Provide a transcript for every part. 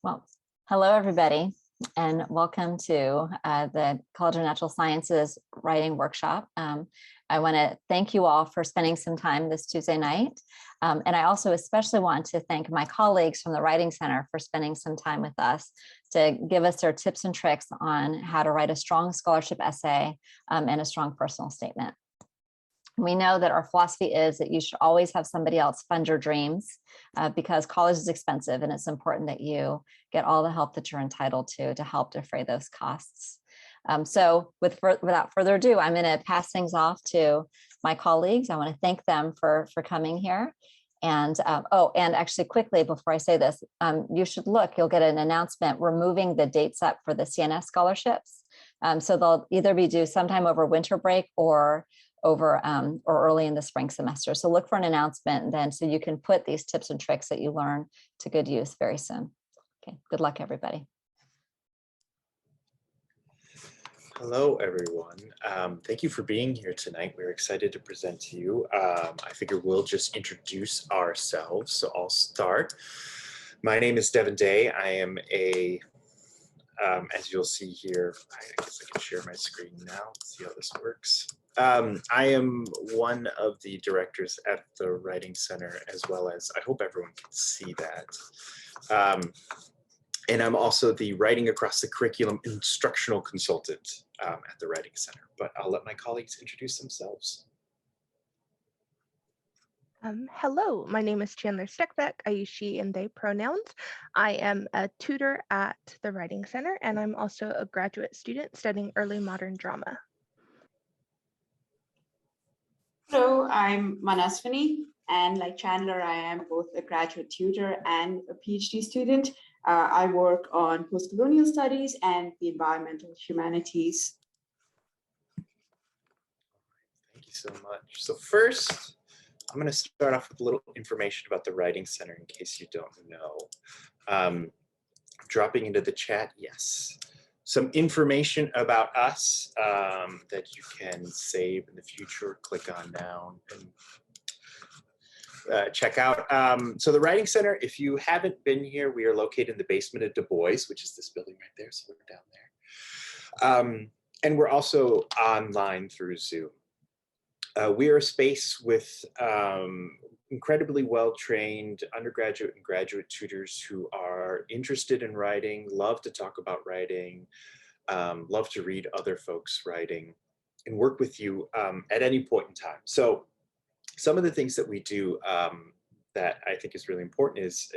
Well, hello everybody, and welcome to the College of Natural Sciences Writing Workshop. I want to thank you all for spending some time this Tuesday night. And I also especially want to thank my colleagues from the Writing Center for spending some time with us to give us their tips and tricks on how to write a strong scholarship essay and a strong personal statement. We know that our philosophy is that you should always have somebody else fund your dreams because college is expensive, and it's important that you get all the help that you're entitled to help defray those costs. So without further ado, I'm going to pass things off to my colleagues. I want to thank them for coming here. And and actually quickly before I say this, you should look, you'll get an announcement. We're moving the dates up for the CNS scholarships. So they'll either be due sometime over winter break or early in the spring semester. So look for an announcement then so you can put these tips and tricks that you learn to good use very soon. Okay, good luck, everybody. Hello, everyone. Thank you for being here tonight. We're excited to present to you. I figure we'll just introduce ourselves. So I'll start. My name is Devin Day. I am as you'll see here, I guess I can share my screen now, see how this works. I am one of the directors at the Writing Center, as well as, I hope everyone can see that. And I'm also the Writing Across the Curriculum instructional consultant at the Writing Center. But I'll let my colleagues introduce themselves. Hello, my name is Chandler Steckbeck. I use she and they pronouns. I am a tutor at the Writing Center, and I'm also a graduate student studying early modern drama. Hello, I'm Manaswini, and like Chandler, I am both a graduate tutor and a PhD student. I work on post-colonial studies and the environmental humanities. Thank you so much. So first, I'm going to start off with a little information about the Writing Center in case you don't know. Dropping into the chat, yes. Some information about us that you can save in the future, click on down and check out. So the Writing Center, if you haven't been here, we are located in the basement of Du Bois, which is this building right there, so we're down there. And we're also online through Zoom. We are a space with incredibly well-trained undergraduate and graduate tutors who are interested in writing, love to talk about writing, love to read other folks' writing, and work with you at any point in time. So some of the things that we do that I think is really important is,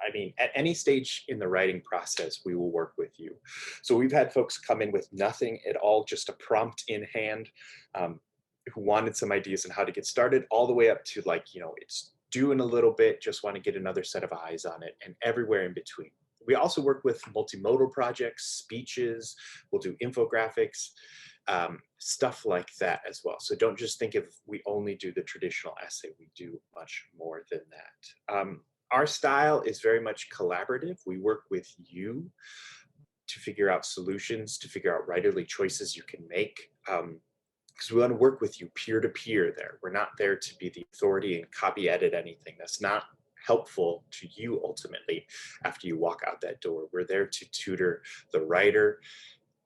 I mean, at any stage in the writing process, we will work with you. So we've had folks come in with nothing at all, just a prompt in hand, who wanted some ideas on how to get started, all the way up to like, you know, it's due in a little bit, just want to get another set of eyes on it, and everywhere in between. We also work with multimodal projects, speeches, we'll do infographics, stuff like that as well. So don't just think of we only do the traditional essay, we do much more than that. Our style is very much collaborative. We work with you to figure out solutions, to figure out writerly choices you can make. Because we want to work with you peer-to-peer there. We're not there to be the authority and copy edit anything. That's not helpful to you ultimately after you walk out that door. We're there to tutor the writer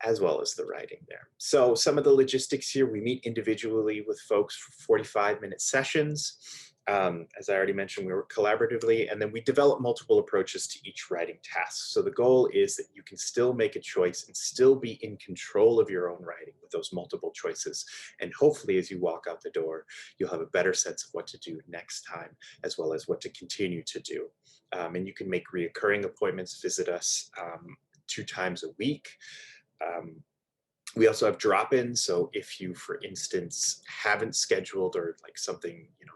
as well as the writing there. So some of the logistics here, we meet individually with folks for 45-minute sessions. As I already mentioned, we work collaboratively, and then we develop multiple approaches to each writing task. So the goal is that you can still make a choice and still be in control of your own writing with those multiple choices. And hopefully as you walk out the door, you'll have a better sense of what to do next time, as well as what to continue to do. And you can make reoccurring appointments, visit us 2 times a week. We also have drop-ins. So if you, for instance, haven't scheduled or like something, you know,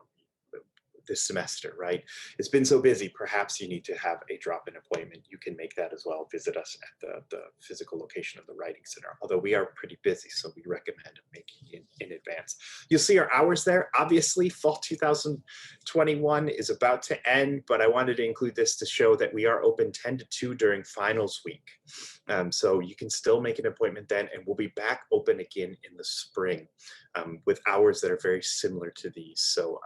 this semester, right? It's been so busy, perhaps you need to have a drop-in appointment. You can make that as well. Visit us at the physical location of the Writing Center, although we are pretty busy, so we recommend making it in advance. You'll see our hours there. Obviously, fall 2021 is about to end, but I wanted to include this to show that we are open 10 to 2 during finals week. So you can still make an appointment then, and we'll be back open again in the spring with hours that are very similar to these. So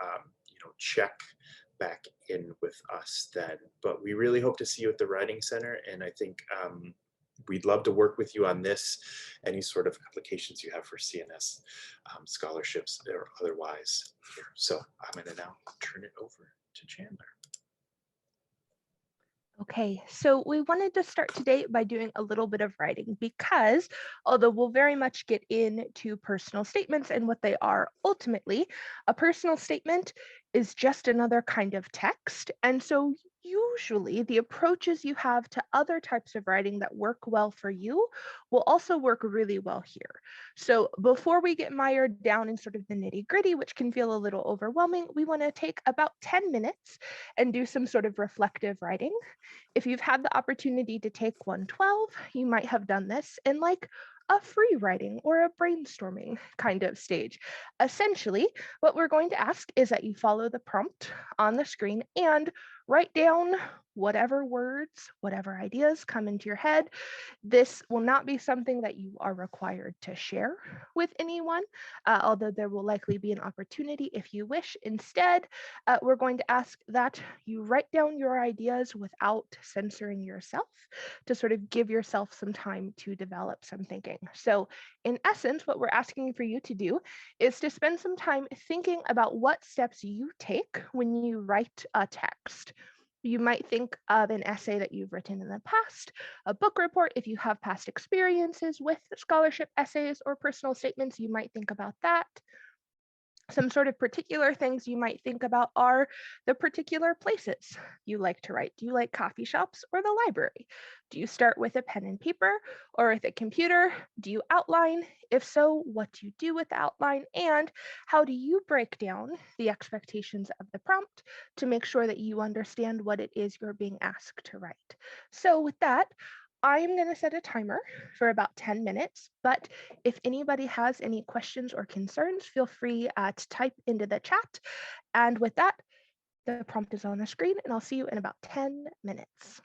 check back in with us then. But we really hope to see you at the Writing Center, and I think we'd love to work with you on this, any sort of applications you have for CNS scholarships or otherwise here. So I'm going to now turn it over to Chandler. Okay, so we wanted to start today by doing a little bit of writing because although we'll very much get into personal statements and what they are ultimately, a personal statement is just another kind of text. And so usually the approaches you have to other types of writing that work well for you will also work really well here. So before we get mired down in sort of the nitty gritty, which can feel a little overwhelming, we want to take about 10 minutes and do some sort of reflective writing. If you've had the opportunity to take 112, you might have done this in like a free writing or a brainstorming kind of stage. Essentially, what we're going to ask is that you follow the prompt on the screen and write down whatever words, whatever ideas come into your head. This will not be something that you are required to share with anyone, although there will likely be an opportunity if you wish. Instead, we're going to ask that you write down your ideas without censoring yourself to sort of give yourself some time to develop some thinking. So in essence, what we're asking for you to do is to spend some time thinking about what steps you take when you write a text. You might think of an essay that you've written in the past, a book report. If you have past experiences with scholarship essays or personal statements, you might think about that. Some sort of particular things you might think about are the particular places you like to write. Do you like coffee shops or the library? Do you start with a pen and paper or with a computer? Do you outline? If so, what do you do with the outline? And how do you break down the expectations of the prompt to make sure that you understand what it is you're being asked to write? So with that, I am going to set a timer for about 10 minutes, but if anybody has any questions or concerns, feel free to type into the chat. And with that, the prompt is on the screen, and I'll see you in about 10 minutes.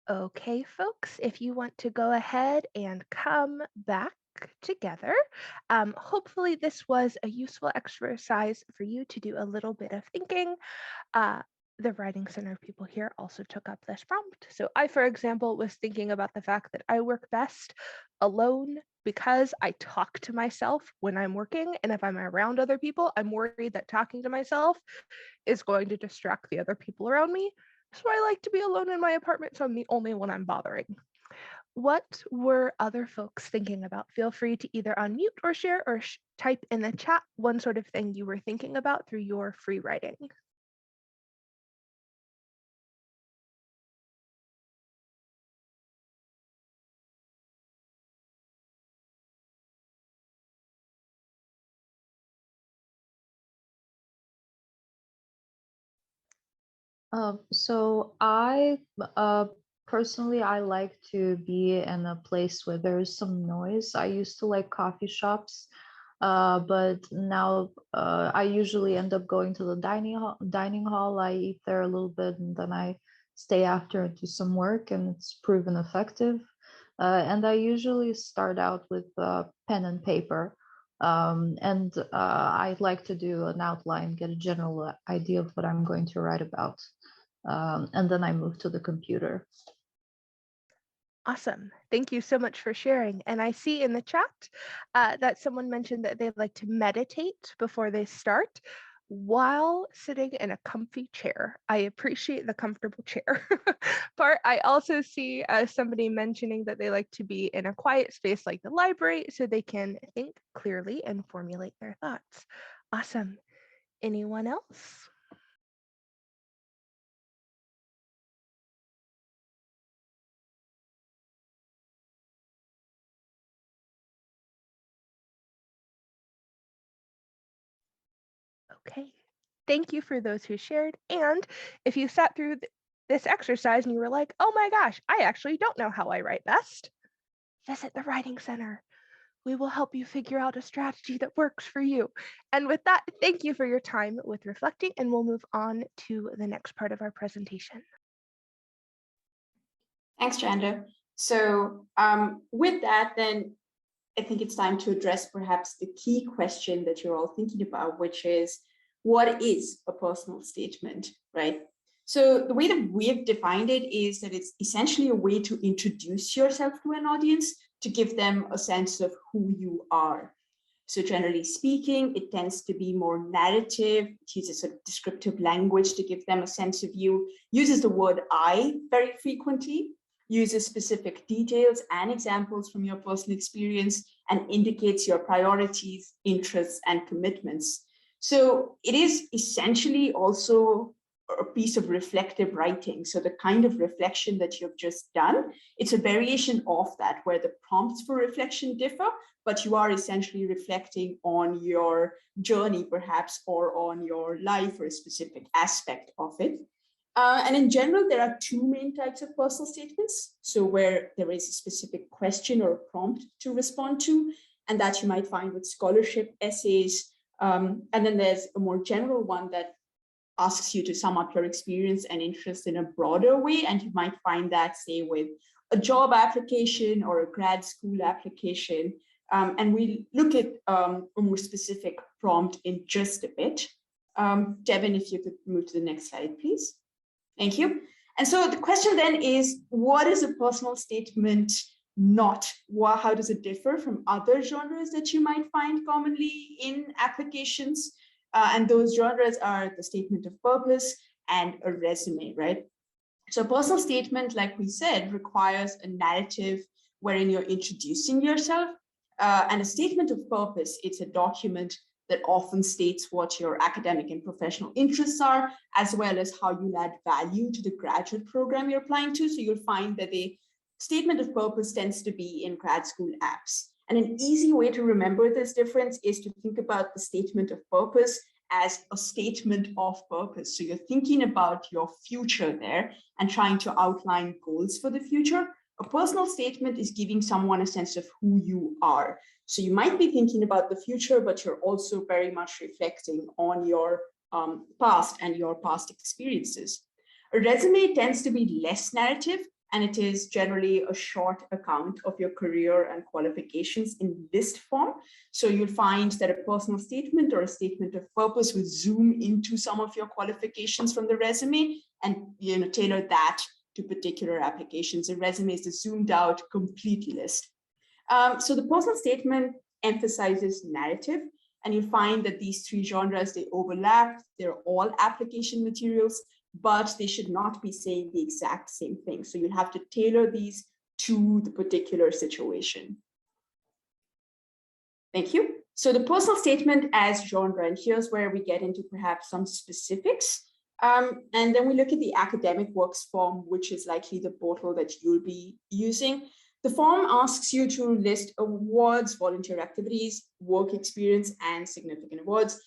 Okay, folks, if you want to go ahead and come back together, hopefully this was a useful exercise for you to do a little bit of thinking. The Writing Center people here also took up this prompt. So I, for example, was thinking about the fact that I work best alone because I talk to myself when I'm working. And if I'm around other people, I'm worried that talking to myself is going to distract the other people around me. So I like to be alone in my apartment, so I'm the only one I'm bothering. What were other folks thinking about? Feel free to either unmute or share or type in the chat one sort of thing you were thinking about through your free writing. So I personally, I like to be in a place where there's some noise. I used to like coffee shops, but now I usually end up going to the dining hall. I eat there a little bit and then I stay after and do some work, and it's proven effective. And I usually start out with pen and paper. And I like to do an outline, get a general idea of what I'm going to write about. And then I move to the computer. Awesome. Thank you so much for sharing. And I see in the chat that someone mentioned that they like to meditate before they start while sitting in a comfy chair. I appreciate the comfortable chair part. I also see somebody mentioning that they like to be in a quiet space like the library so they can think clearly and formulate their thoughts. Awesome. Anyone else? Okay, thank you for those who shared. And if you sat through this exercise and you were like, oh my gosh, I actually don't know how I write best, visit the Writing Center. We will help you figure out a strategy that works for you. And with that, thank you for your time with reflecting, and we'll move on to the next part of our presentation. Thanks, Chandra. So with that, then I think it's time to address perhaps the key question that you're all thinking about, which is, what is a personal statement, right? So the way that we've defined it is that it's essentially a way to introduce yourself to an audience, to give them a sense of who you are. So generally speaking, it tends to be more narrative. It uses sort of descriptive language to give them a sense of you, uses the word I very frequently, uses specific details and examples from your personal experience, and indicates your priorities, interests, and commitments. So it is essentially also a piece of reflective writing. So the kind of reflection that you've just done, it's a variation of that, where the prompts for reflection differ, but you are essentially reflecting on your journey perhaps, or on your life, or a specific aspect of it. And in general, there are two main types of personal statements. So where there is a specific question or prompt to respond to, and that you might find with scholarship essays. And then there's a more general one that asks you to sum up your experience and interest in a broader way. And you might find that, say, with a job application or a grad school application. And we look at a more specific prompt in just a bit. Devin, if you could move to the next slide, please. Thank you. And so the question then is, what is a personal statement not? How does it differ from other genres that you might find commonly in applications? And those genres are the statement of purpose and a resume, right? So a personal statement, like we said, requires a narrative wherein you're introducing yourself. And a statement of purpose, it's a document that often states what your academic and professional interests are, as well as how you'll add value to the graduate program you're applying to. So you'll find that the statement of purpose tends to be in grad school apps. And an easy way to remember this difference is to think about the statement of purpose as a statement of purpose. So you're thinking about your future there and trying to outline goals for the future. A personal statement is giving someone a sense of who you are. So you might be thinking about the future, but you're also very much reflecting on your past and your past experiences. A resume tends to be less narrative and it is generally a short account of your career and qualifications in list form. So you'll find that a personal statement or a statement of purpose will zoom into some of your qualifications from the resume and tailor that to particular applications. A resume is a zoomed out complete list. So the personal statement emphasizes narrative, and you'll find that these three genres, they overlap. They're all application materials, but they should not be saying the exact same thing. So you'll have to tailor these to the particular situation. Thank you. So the personal statement as genre, and here's where we get into perhaps some specifics. And then we look at the academic works form, which is likely the portal that you'll be using. The form asks you to list awards, volunteer activities, work experience, and significant awards.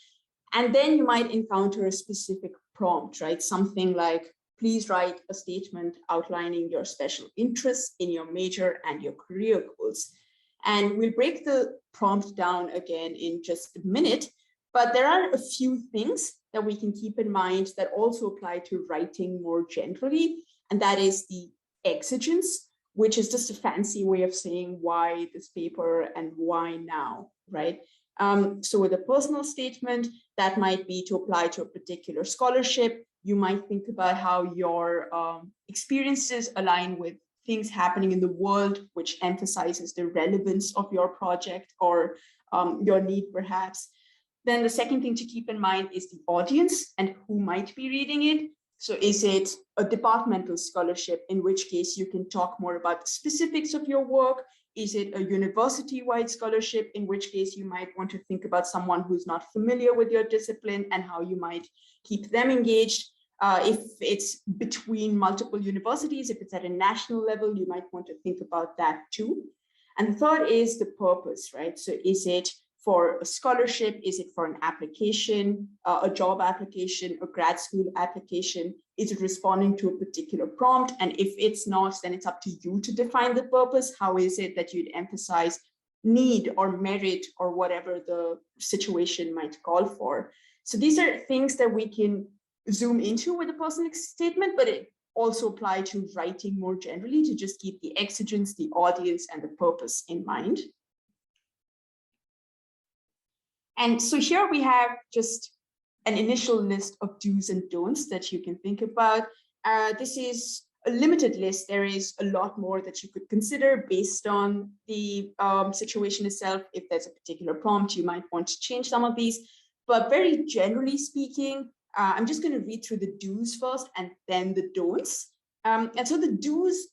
And then you might encounter a specific prompt, right? Something like, please write a statement outlining your special interests in your major and your career goals. And we'll break the prompt down again in just a minute, but there are a few things that we can keep in mind that also apply to writing more generally. And that is the exigence, which is just a fancy way of saying why this paper and why now, right? So with a personal statement, that might be to apply to a particular scholarship. You might think about how your experiences align with things happening in the world, which emphasizes the relevance of your project or your need perhaps. Then the second thing to keep in mind is the audience and who might be reading it. So is it a departmental scholarship, in which case you can talk more about the specifics of your work? Is it a university-wide scholarship, in which case you might want to think about someone who's not familiar with your discipline and how you might keep them engaged? If it's between multiple universities, if it's at a national level, you might want to think about that too. And the third is the purpose, right? So is it for a scholarship? Is it for an application, a job application, a grad school application? Is it responding to a particular prompt? And if it's not, then it's up to you to define the purpose. How is it that you'd emphasize need or merit or whatever the situation might call for? So these are things that we can zoom into with a personal statement, but it also apply to writing more generally, to just keep the exigence, the audience, and the purpose in mind. And so here we have just an initial list of do's and don'ts that you can think about. This is a limited list. There is a lot more that you could consider based on the situation itself. If there's a particular prompt, you might want to change some of these. But very generally speaking, I'm just going to read through the do's first and then the don'ts. And so the do's,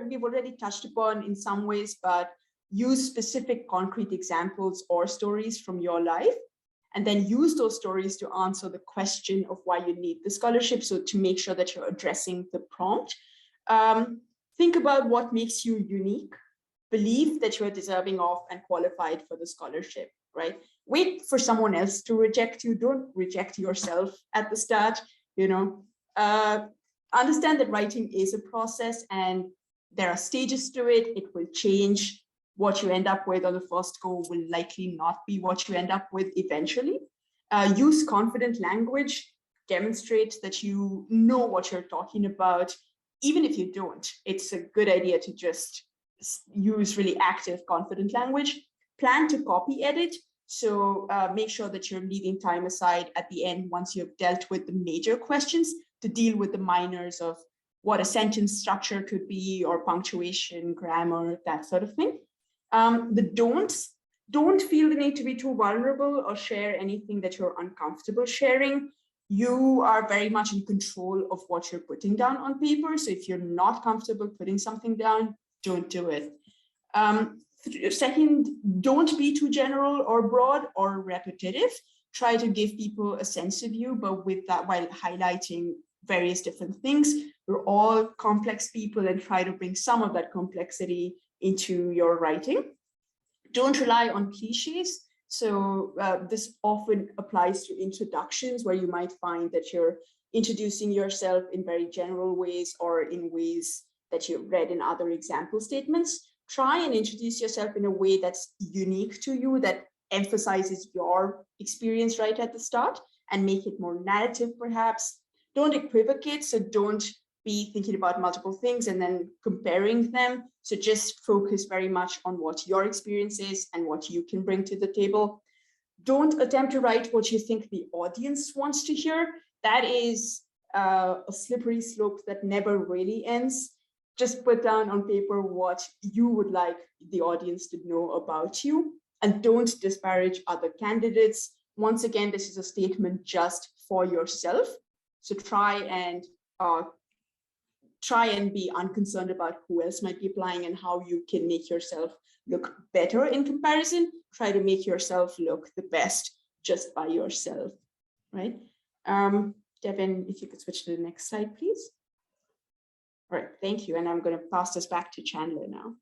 we've already touched upon in some ways, but use specific concrete examples or stories from your life, and then use those stories to answer the question of why you need the scholarship. So to make sure that you're addressing the prompt. Think about what makes you unique. Believe that you're deserving of and qualified for the scholarship, right? Wait for someone else to reject you. Don't reject yourself at the start, Understand that writing is a process and there are stages to it. It will change. What you end up with on the first go will likely not be what you end up with eventually. Use confident language. Demonstrate that you know what you're talking about. Even if you don't, it's a good idea to just use really active, confident language. Plan to copy edit. So make sure that you're leaving time aside at the end once you've dealt with the major questions to deal with the minors of what a sentence structure could be or punctuation, grammar, that sort of thing. The don'ts, don't feel the need to be too vulnerable or share anything that you're uncomfortable sharing. You are very much in control of what you're putting down on paper. So if you're not comfortable putting something down, don't do it. Second, don't be too general or broad or repetitive. Try to give people a sense of you, but with that, while highlighting various different things. We're all complex people, and try to bring some of that complexity into your writing. Don't rely on cliches. So this often applies to introductions, where you might find that you're introducing yourself in very general ways or in ways that you've read in other example statements. Try and introduce yourself in a way that's unique to you, that emphasizes your experience right at the start, and make it more narrative perhaps. Don't equivocate, so don't be thinking about multiple things and then comparing them. So just focus very much on what your experience is and what you can bring to the table. Don't attempt to write what you think the audience wants to hear. That is a slippery slope that never really ends. Just put down on paper what you would like the audience to know about you, and don't disparage other candidates. Once again, this is a statement just for yourself. So try and be unconcerned about who else might be applying and how you can make yourself look better in comparison. Try to make yourself look the best just by yourself, right? Devin, if you could switch to the next slide, please. All right, thank you. And I'm going to pass this back to Chandler now.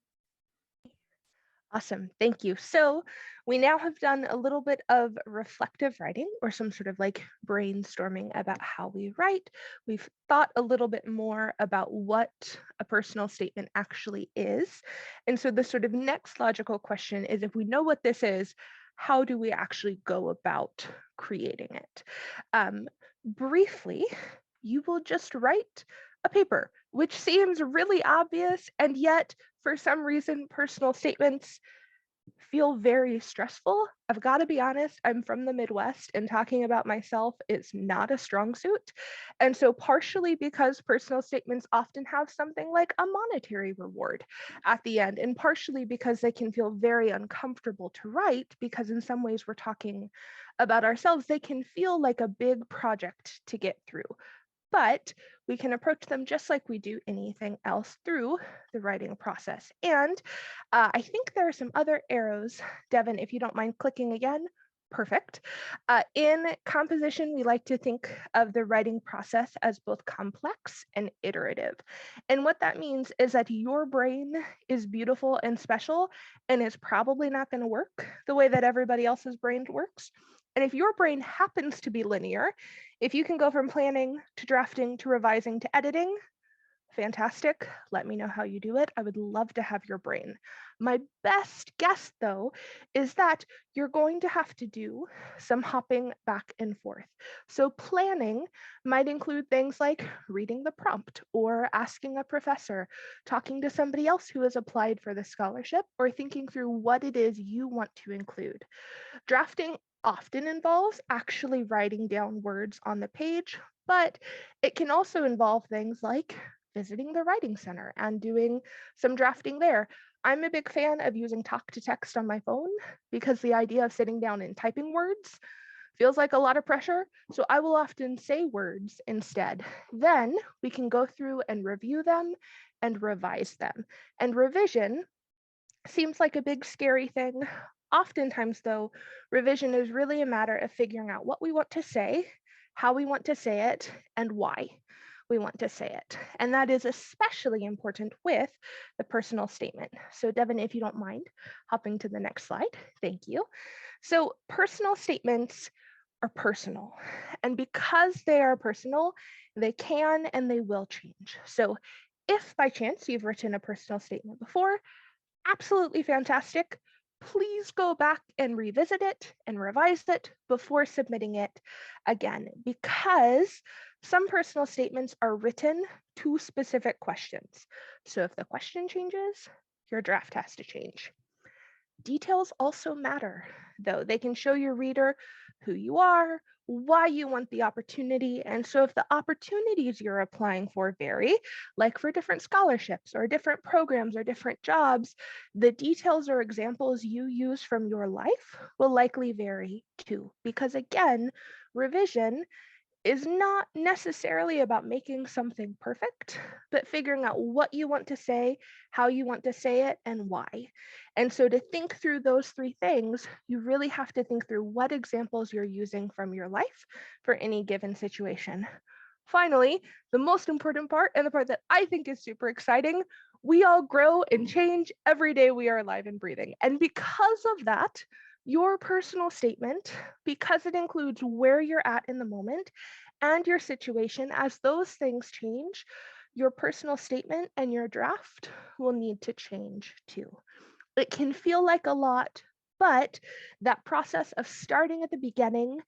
Awesome, thank you. So we now have done a little bit of reflective writing, or some sort of like brainstorming about how we write. We've thought a little bit more about what a personal statement actually is. And so the sort of next logical question is, if we know what this is, how do we actually go about creating it? Briefly, you will just write a paper, which seems really obvious, and yet for some reason, personal statements feel very stressful. I've got to be honest, I'm from the Midwest, and talking about myself is not a strong suit. And so partially because personal statements often have something like a monetary reward at the end, and partially because they can feel very uncomfortable to write, because in some ways we're talking about ourselves, they can feel like a big project to get through. But we can approach them just like we do anything else through the writing process. And I think there are some other arrows. Devin, if you don't mind clicking again, perfect. In composition, we like to think of the writing process as both complex and iterative. And what that means is that your brain is beautiful and special and is probably not going to work the way that everybody else's brain works. And if your brain happens to be linear, if you can go from planning to drafting to revising to editing, fantastic. Let me know how you do it. I would love to have your brain. My best guess, though, is that you're going to have to do some hopping back and forth. So planning might include things like reading the prompt, or asking a professor, talking to somebody else who has applied for the scholarship, or thinking through what it is you want to include. Drafting often involves actually writing down words on the page, but it can also involve things like visiting the writing center and doing some drafting there. I'm a big fan of using talk to text on my phone, because the idea of sitting down and typing words feels like a lot of pressure. So I will often say words instead. Then we can go through and review them and revise them. And revision seems like a big scary thing. Oftentimes, though, revision is really a matter of figuring out what we want to say, how we want to say it, and why we want to say it. And that is especially important with the personal statement. So Devin, if you don't mind hopping to the next slide, thank you. So personal statements are personal. And because they are personal, they can and they will change. So if by chance you've written a personal statement before, absolutely fantastic. Please go back and revisit it and revise it before submitting it again, because some personal statements are written to specific questions. So if the question changes, your draft has to change. Details also matter, though. They can show your reader who you are, why you want the opportunity. And so if the opportunities you're applying for vary, like for different scholarships or different programs or different jobs, the details or examples you use from your life will likely vary too. Because again, revision is not necessarily about making something perfect, but figuring out what you want to say, how you want to say it, and why. And so to think through those three things, you really have to think through what examples you're using from your life for any given situation. Finally, the most important part, and the part that I think is super exciting, we all grow and change every day we are alive and breathing. And because of that, your personal statement, because it includes where you're at in the moment and your situation, as those things change, your personal statement and your draft will need to change too. It can feel like a lot, but that process of starting at the beginning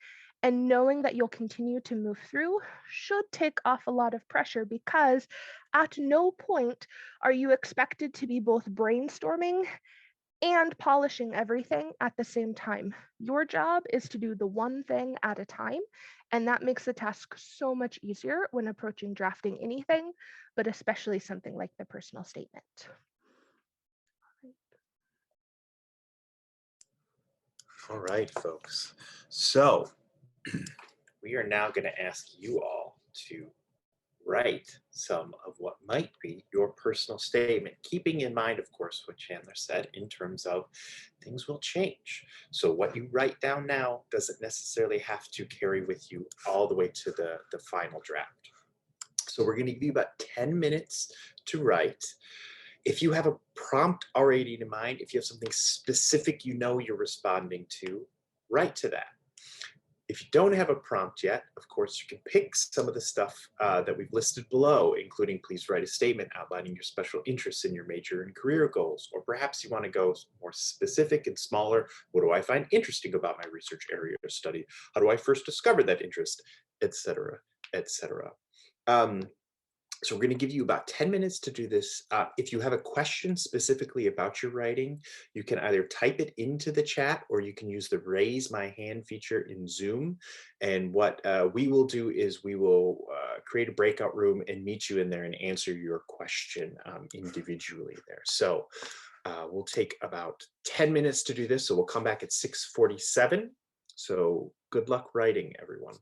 And knowing that you'll continue to move through should take off a lot of pressure, because at no point are you expected to be both brainstorming and polishing everything at the same time. Your job is to do the one thing at a time, and that makes the task so much easier when approaching drafting anything, but especially something like the personal statement. All right, folks. So we are now going to ask you all to write some of what might be your personal statement, keeping in mind, of course, what Chandler said in terms of things will change. So what you write down now doesn't necessarily have to carry with you all the way to the final draft. So we're going to give you about 10 minutes to write. If you have a prompt already in mind, if you have something specific you know you're responding to, write to that. If you don't have a prompt yet, of course, you can pick some of the stuff that we've listed below, including please write a statement outlining your special interests in your major and career goals, or perhaps you want to go more specific and smaller. What do I find interesting about my research area or study? How do I first discover that interest, etc., etc. So we're going to give you about 10 minutes to do this. If you have a question specifically about your writing, you can either type it into the chat or you can use the raise my hand feature in Zoom. And what we will do is we will create a breakout room and meet you in there and answer your question individually there. So we'll take about 10 minutes to do this. So we'll come back at 6:47. So good luck writing, everyone.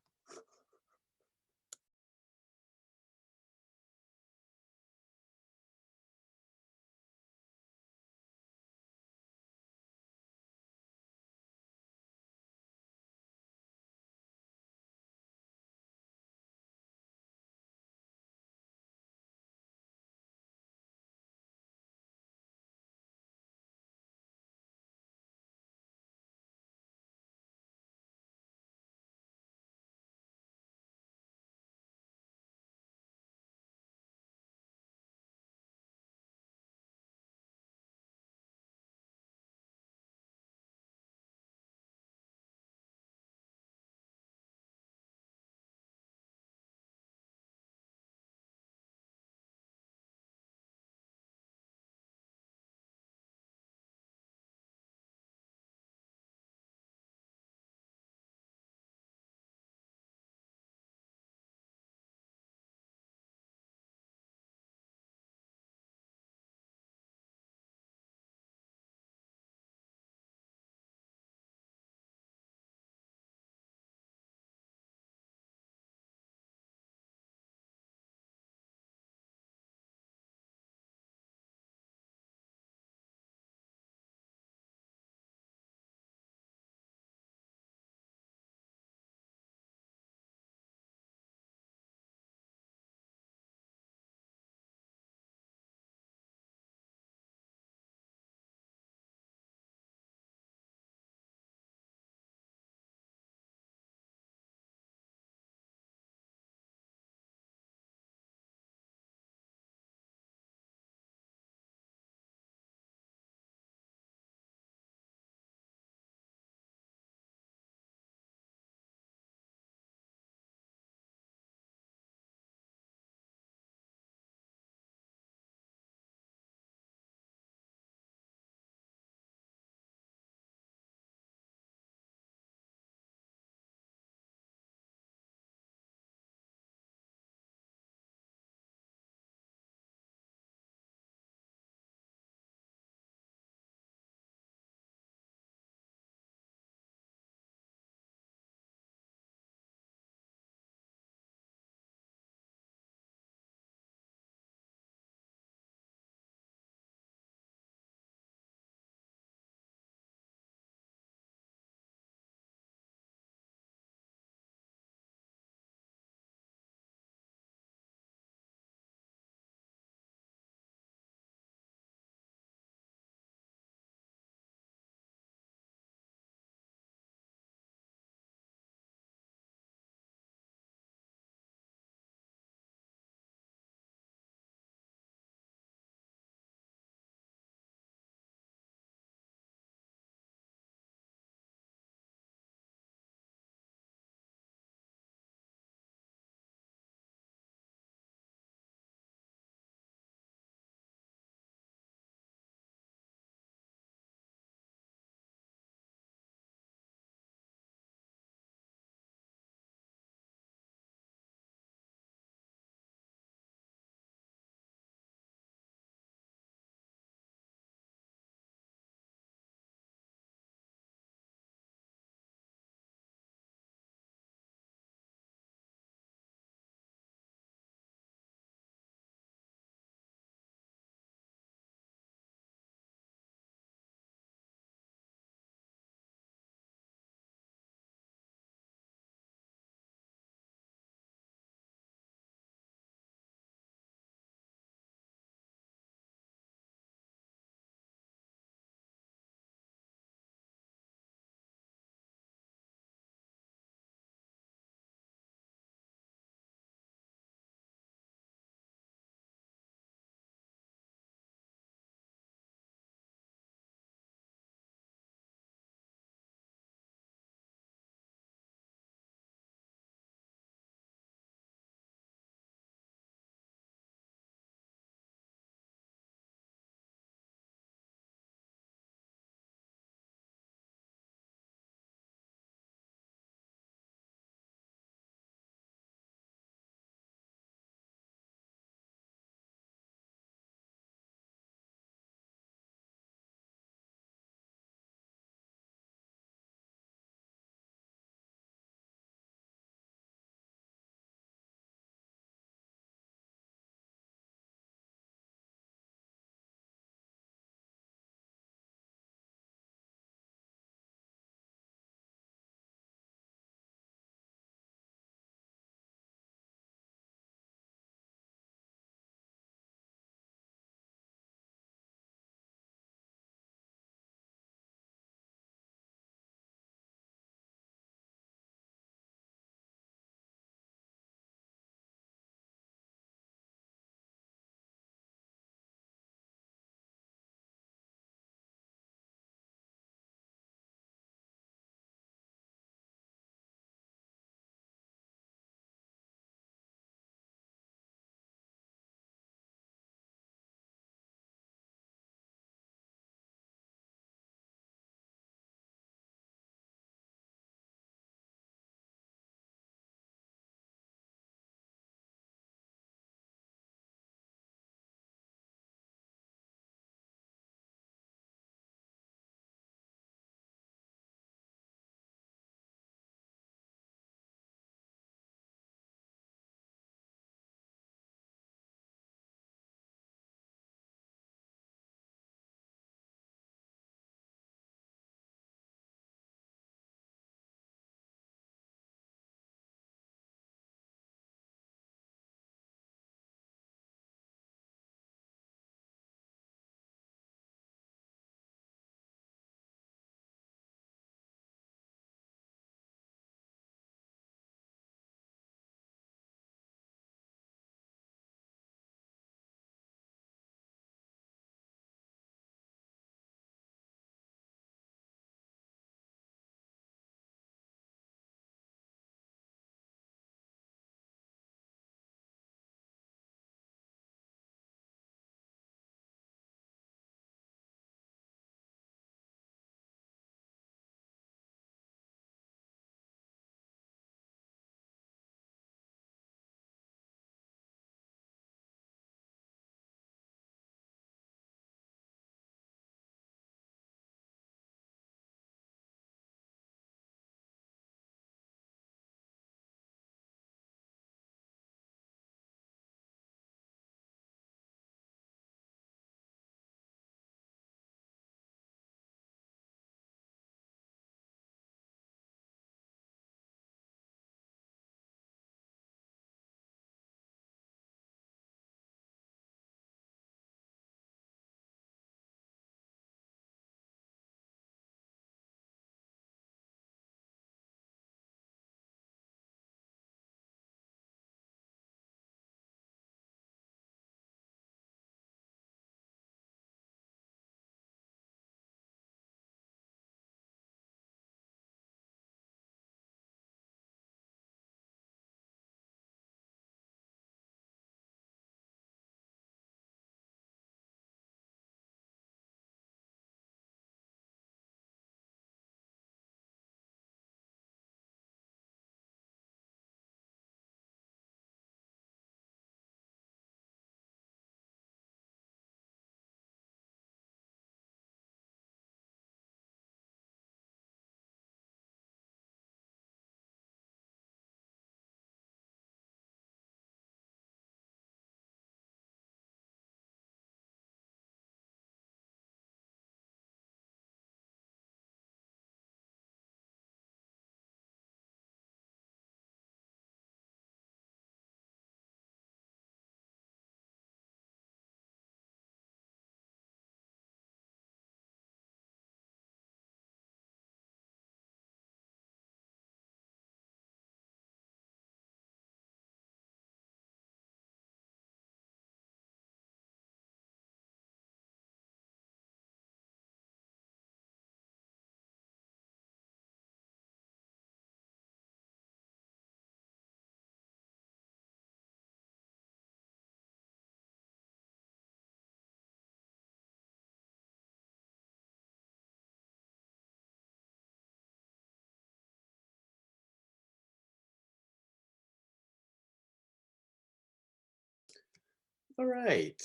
All right.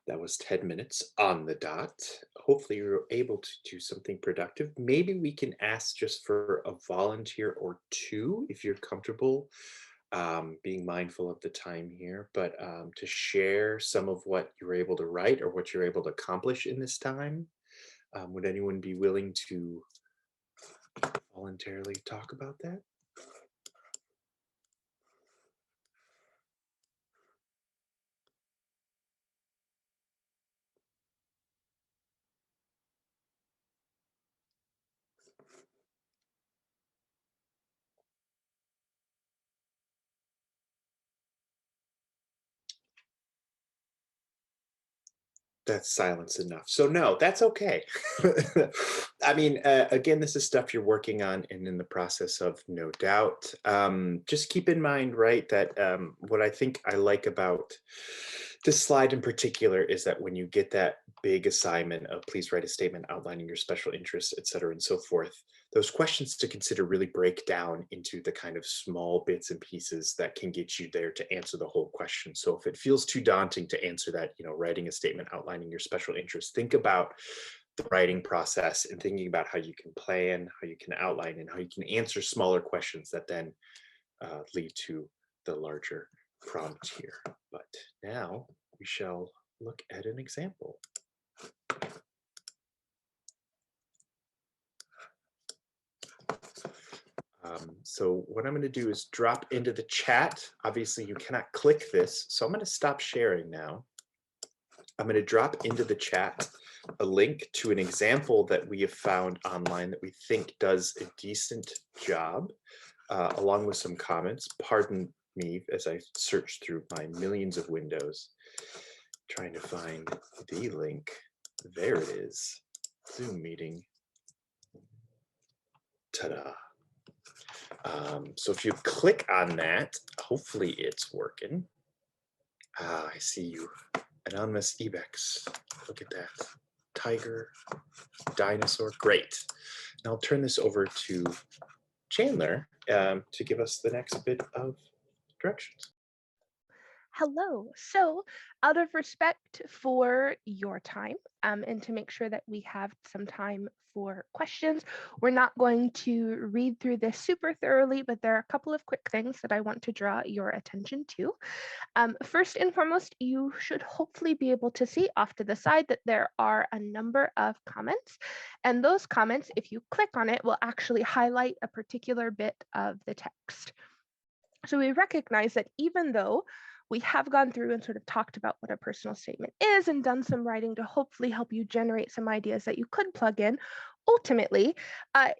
That was 10 minutes on the dot. Hopefully you were able to do something productive. Maybe we can ask just for a volunteer or two if you're comfortable being mindful of the time here, but to share some of what you were able to write or what you're able to accomplish in this time. Would anyone be willing to voluntarily talk about that? That's silence enough. So no, that's okay. I mean, again, this is stuff you're working on and in the process of, no doubt. Just keep in mind, right, that what I think I like about this slide in particular is that when you get that big assignment of please write a statement outlining your special interests, et cetera, and so forth, those questions to consider really break down into the kind of small bits and pieces that can get you there to answer the whole question. So if it feels too daunting to answer that, writing a statement outlining your special interests, think about the writing process and thinking about how you can plan, how you can outline, and how you can answer smaller questions that then lead to the larger prompt here. But now we shall look at an example. So what I'm going to do is drop into the chat. Obviously, you cannot click this, so I'm going to stop sharing now. I'm going to drop into the chat a link to an example that we have found online that we think does a decent job, along with some comments. Pardon me as I search through my millions of windows, trying to find the link. There it is. Zoom meeting. Ta-da. So if you click on that, hopefully it's working. I see you. Anonymous Ebex. Look at that. Tiger, dinosaur. Great. Now I'll turn this over to Chandler to give us the next bit of directions. Hello. So out of respect for your time and to make sure that we have some time for questions, we're not going to read through this super thoroughly, but there are a couple of quick things that I want to draw your attention to. First and foremost, you should hopefully be able to see off to the side that there are a number of comments, and those comments, if you click on it, will actually highlight a particular bit of the text. So we recognize that even though we have gone through and sort of talked about what a personal statement is and done some writing to hopefully help you generate some ideas that you could plug in, ultimately,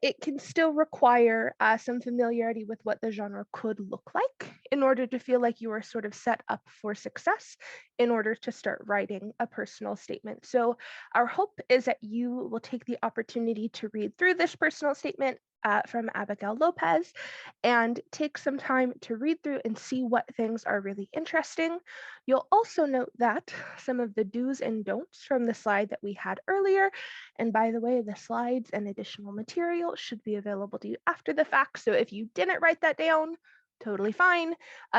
it can still require some familiarity with what the genre could look like in order to feel like you are sort of set up for success in order to start writing a personal statement. So our hope is that you will take the opportunity to read through this personal statement from Abigail Lopez and take some time to read through and see what things are really interesting. You'll also note that some of the do's and don'ts from the slide that we had earlier, and by the way, the slides and additional material should be available to you after the fact. So if you didn't write that down, totally fine.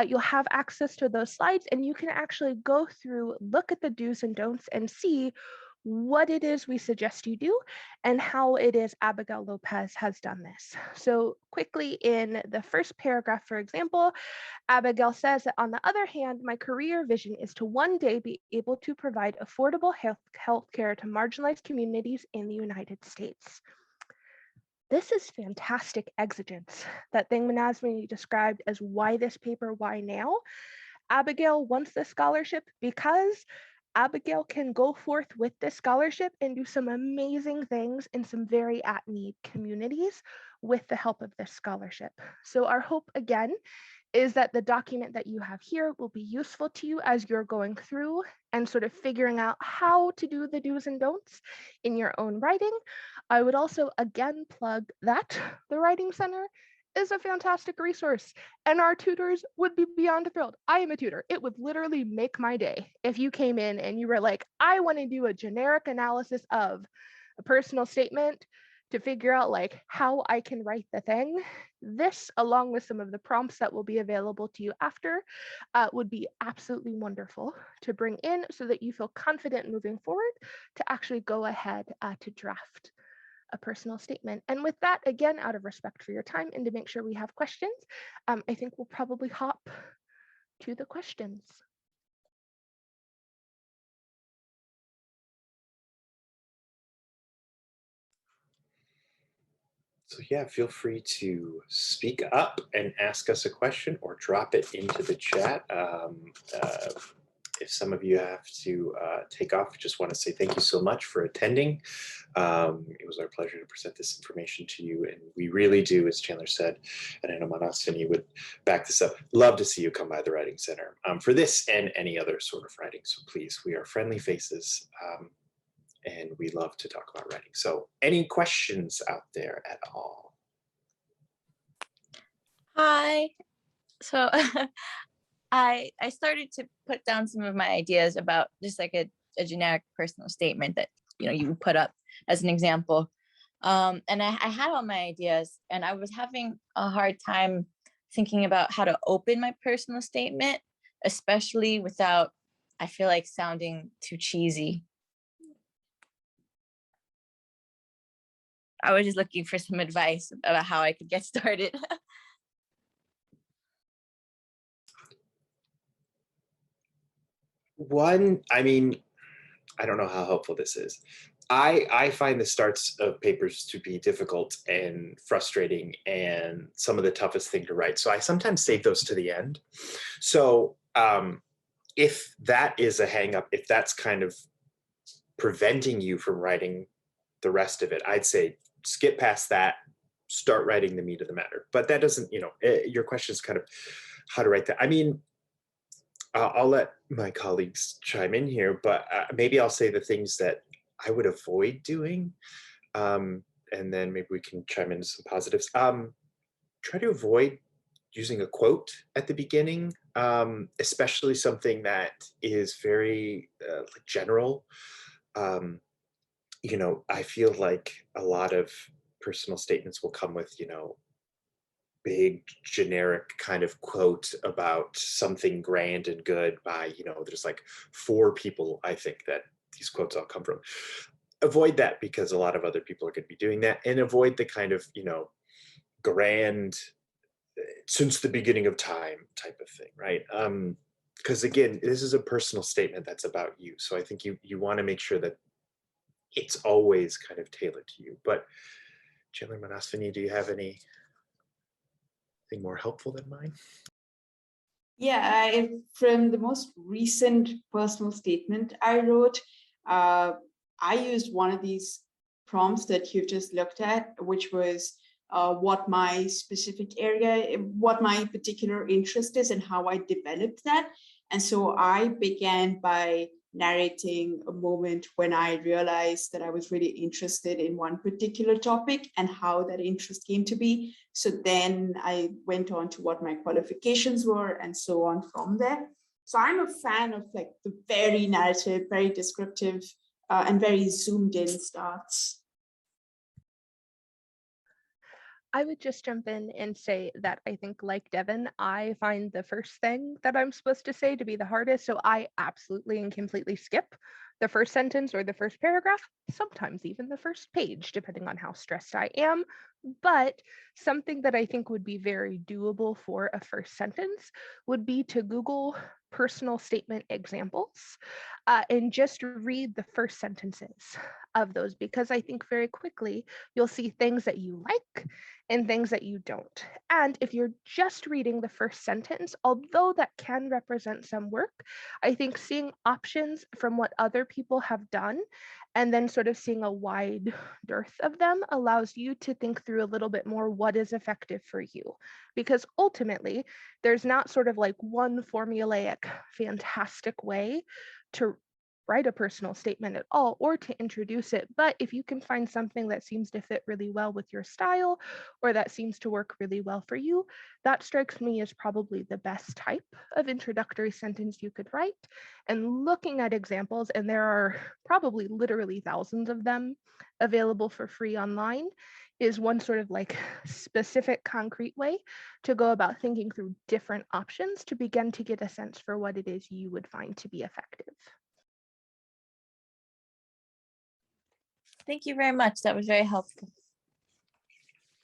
You'll have access to those slides and you can actually go through, look at the do's and don'ts and see what it is we suggest you do and how it is Abigail Lopez has done this. So quickly in the first paragraph, for example, Abigail says that on the other hand, my career vision is to one day be able to provide affordable health care to marginalized communities in the United States. This is fantastic exigence, that thing Manasvini described as why this paper, why now? Abigail wants this scholarship because Abigail can go forth with this scholarship and do some amazing things in some very at-need communities with the help of this scholarship. So our hope, again, is that the document that you have here will be useful to you as you're going through and sort of figuring out how to do the do's and don'ts in your own writing. I would also, again, plug that the Writing Center is a fantastic resource and our tutors would be beyond thrilled. I am a tutor. It would literally make my day if you came in and you were like, I want to do a generic analysis of a personal statement to figure out like how I can write the thing. This, along with some of the prompts that will be available to you after, would be absolutely wonderful to bring in so that you feel confident moving forward to actually go ahead to draft a personal statement. And with that, again, out of respect for your time and to make sure we have questions, I think we'll probably hop to the questions. So yeah, feel free to speak up and ask us a question or drop it into the chat. If some of you have to take off, just want to say thank you so much for attending. It was our pleasure to present this information to you, and we really do, as Chandler said, and I know Manasvini would back this up, love to see you come by the Writing Center for this and any other sort of writing. So please, we are friendly faces. And we love to talk about writing. So any questions out there at all? Hi. So I started to put down some of my ideas about just like a generic personal statement that you would put up as an example. And I had all my ideas, and I was having a hard time thinking about how to open my personal statement, especially without, I feel like, sounding too cheesy. I was just looking for some advice about how I could get started. One, I mean, I don't know how helpful this is. I find the starts of papers to be difficult and frustrating and some of the toughest thing to write. So I sometimes save those to the end. So if that is a hang up, if that's kind of preventing you from writing the rest of it, I'd say skip past that, start writing the meat of the matter. But that doesn't, your question is kind of how to write that. I mean, I'll let my colleagues chime in here, but maybe I'll say the things that I would avoid doing. And then maybe we can chime into some positives. Try to avoid using a quote at the beginning, especially something that is very general. I feel like a lot of personal statements will come with, big generic kind of quote about something grand and good by, there's like 4 people, I think, that these quotes all come from. Avoid that because a lot of other people are going to be doing that, and avoid the kind of, grand since the beginning of time type of thing, right? Because again, this is a personal statement that's about you. So I think you want to make sure that it's always kind of tailored to you. But Chandler, Manasvini, do you have anything more helpful than mine? Yeah, from the most recent personal statement I wrote, I used one of these prompts that you've just looked at, which was what my specific area, what my particular interest is and how I developed that. And so I began by narrating a moment when I realized that I was really interested in one particular topic and how that interest came to be. So then I went on to what my qualifications were and so on from there. So I'm a fan of like the very narrative, very descriptive, and very zoomed in starts. I would just jump in and say that I think, like Devin, I find the first thing that I'm supposed to say to be the hardest. So I absolutely and completely skip the first sentence or the first paragraph, sometimes even the first page, depending on how stressed I am. But something that I think would be very doable for a first sentence would be to Google personal statement examples and just read the first sentences of those, because I think very quickly you'll see things that you like and things that you don't. And if you're just reading the first sentence, although that can represent some work, I think seeing options from what other people have done and then sort of seeing a wide dearth of them allows you to think through a little bit more what is effective for you. Because ultimately, there's not sort of like one formulaic, fantastic way to write a personal statement at all or to introduce it. But if you can find something that seems to fit really well with your style or that seems to work really well for you, that strikes me as probably the best type of introductory sentence you could write. And looking at examples, and there are probably literally thousands of them available for free online, is one sort of like specific concrete way to go about thinking through different options to begin to get a sense for what it is you would find to be effective. Thank you very much. That was very helpful.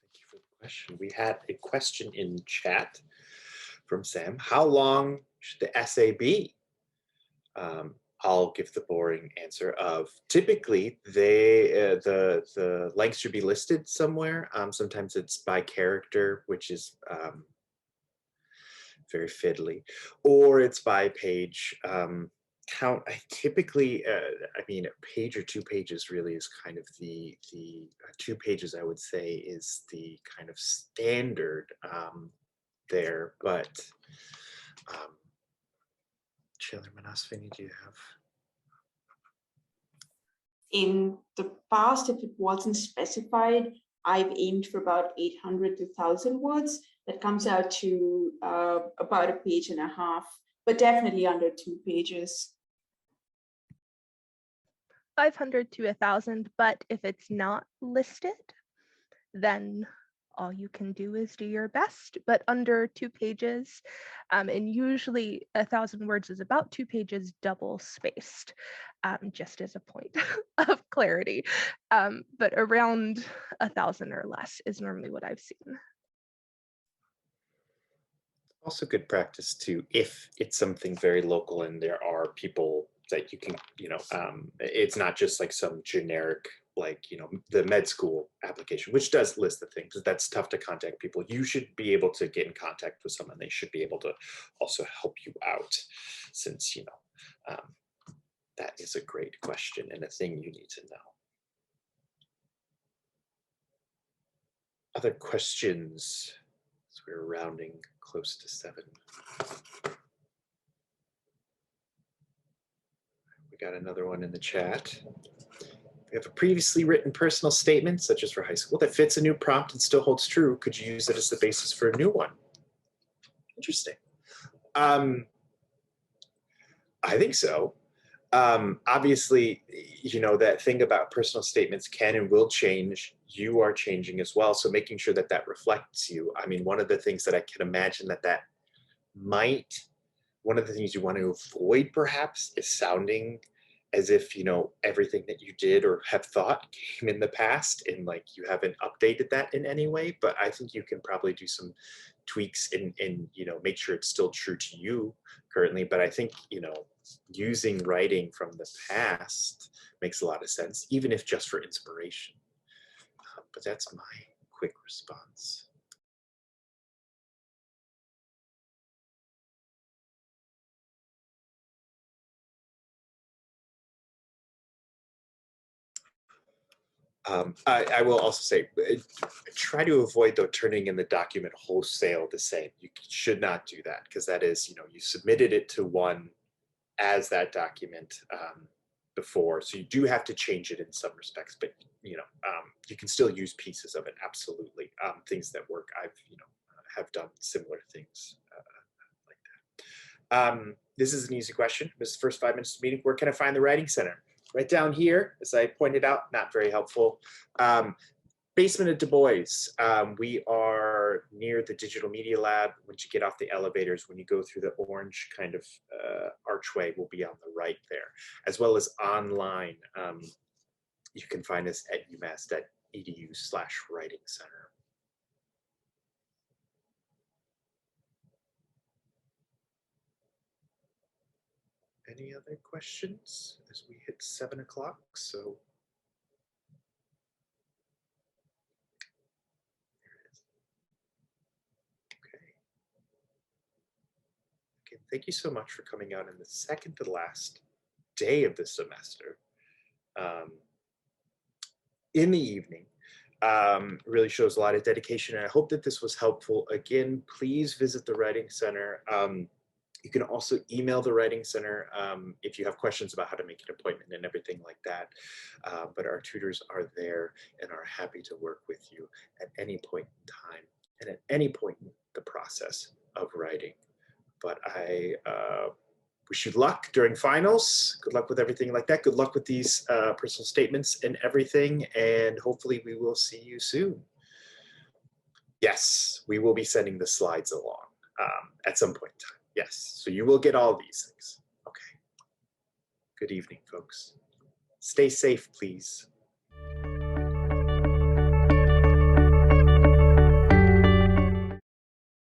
Thank you for the question. We had a question in chat from Sam. How long should the essay be? I'll give the boring answer of typically the length should be listed somewhere. Sometimes it's by character, which is very fiddly, or it's by page count. I typically, I mean, a page or 2 pages really is kind of the 2 pages, I would say, is the kind of standard there. But Chandler Manasvini, do you have? In the past, if it wasn't specified, I've aimed for about 800 to 1,000 words. That comes out to about a page and a half, but definitely under 2 pages. 500 to 1,000, but if it's not listed, then all you can do is do your best, but under 2 pages. And usually 1,000 words is about 2 pages double spaced, just as a point of clarity. But around 1,000 or less is normally what I've seen. Also good practice too, if it's something very local and there are people that you can, it's not just like some generic, like, the med school application, which does list the things. That's tough to contact people. You should be able to get in contact with someone. They should be able to also help you out, since, that is a great question and a thing you need to know. Other questions? So we're rounding close to 7. We got another one in the chat. We have a previously written personal statement, such as for high school, that fits a new prompt and still holds true. Could you use it as the basis for a new one? Interesting. I think so. Obviously, that thing about personal statements can and will change. You are changing as well. So making sure that that reflects you. I mean, one of the things that I can imagine that might, one of the things you want to avoid perhaps is sounding as if, everything that you did or have thought came in the past and like you haven't updated that in any way. But I think you can probably do some tweaks and make sure it's still true to you currently. But I think, using writing from the past makes a lot of sense, even if just for inspiration. But that's my quick response. I will also say, try to avoid though turning in the document wholesale the same. You should not do that, because that is, you submitted it to one as that document before, so you do have to change it in some respects. But you can still use pieces of it, absolutely. Things that work. I've have done similar things like that. This is an easy question. This is the first 5 minutes of the meeting. Where can I find the Writing Center? Right down here, as I pointed out, not very helpful. Basement of Du Bois. We are near the Digital Media Lab. Once you get off the elevators, when you go through the orange kind of archway, we'll be on the right there, as well as online. You can find us at umass.edu/writing center. Any other questions as we hit 7 o'clock? So there it is. Okay. Again, thank you so much for coming out on the second to last day of the semester in the evening. Really shows a lot of dedication, and I hope that this was helpful. Again, please visit the Writing Center. You can also email the Writing Center if you have questions about how to make an appointment and everything like that. But our tutors are there and are happy to work with you at any point in time and at any point in the process of writing. But I wish you luck during finals. Good luck with everything like that. Good luck with these personal statements and everything. And hopefully we will see you soon. Yes, we will be sending the slides along at some point in time. Yes, so you will get all these things. Okay. Good evening, folks. Stay safe, please.